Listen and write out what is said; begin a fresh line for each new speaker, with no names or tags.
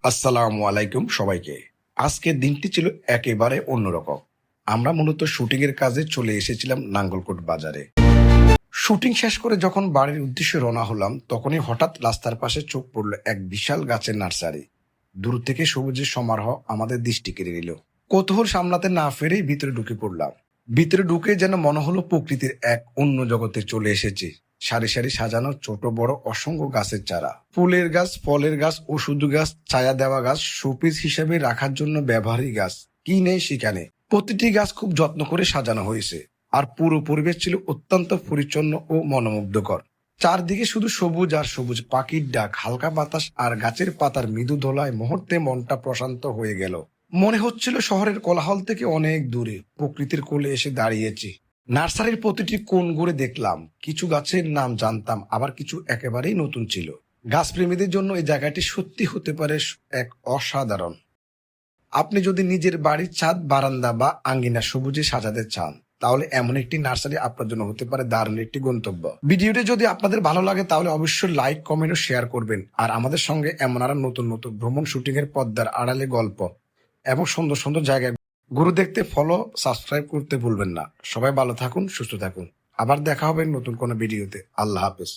আসসালামু আলাইকুম সবাইকে। আজকের দিনটি ছিল একেবারে অন্যরকম। আমরা মূলত শুটিং এর কাজে চলে এসেছিলাম নাঙ্গলকোট বাজারে। শুটিং শেষ করে যখন বাড়ির উদ্দেশ্যে রওনা হলাম, তখনই হঠাৎ রাস্তার পাশে চোখ পড়ল এক বিশাল গাছের নার্সারি। দূর থেকে সবুজের সমারোহ আমাদের দৃষ্টি কেড়ে নিল। কৌতূহল সামলাতে না পেরেই ভিতরে ঢুকে পড়লাম। ভিতরে ঢুকে যেন মনে হলো প্রকৃতির এক অন্য জগতে চলে এসেছি। সারি সারি সাজানো ছোট বড় অসংখ্য গাছের চারা, ফুলের গাছ, ফলের গাছ, ওষুধ গাছ, ছায়া দেওয়া গাছ, শোপিস হিসেবে রাখার জন্য ব্যবহারিক গাছ, কি নেই সেখানে। প্রতিটি গাছ খুব যত্ন করে সাজানো হয়েছে, আর পুরো পরিবেশ ছিল অত্যন্ত পরিচ্ছন্ন ও মনোমুগ্ধকর। চারদিকে শুধু সবুজ আর সবুজ, পাখির ডাক, হালকা বাতাস আর গাছের পাতার মৃদু দোলায় মুহূর্তে মনটা প্রশান্ত হয়ে গেল। মনে হচ্ছিল শহরের কোলাহল থেকে অনেক দূরে প্রকৃতির কোলে এসে দাঁড়িয়েছি। নার্সারির প্রতিটি কোণ ঘুরে দেখলাম। কিছু গাছের নাম জানতাম, আবার কিছু একেবারেই নতুন ছিল। গাছপ্রেমীদের জন্য এই জায়গাটি সত্যি হতে পারে এক অসাধারণ। আপনি যদি নিজের বাড়ির ছাদ, বারান্দা বা আঙ্গিনা সবুজে সাজাতে চান, তাহলে এমন একটি নার্সারি আপনার জন্য হতে পারে দারুণ একটি গন্তব্য। ভিডিওটি যদি আপনাদের ভালো লাগে তাহলে অবশ্যই লাইক, কমেন্ট ও শেয়ার করবেন। আর আমাদের সঙ্গে এমন আরো নতুন নতুন ভ্রমণ, শুটিং এর পর্দার আড়ালে গল্প এবং সুন্দর সুন্দর জায়গায় ঘুরে দেখতে ফলো, সাবস্ক্রাইব করতে ভুলবেন না। সবাই ভালো থাকুন, সুস্থ থাকুন। আবার দেখা হবে নতুন কোনো ভিডিওতে। আল্লাহ হাফেজ।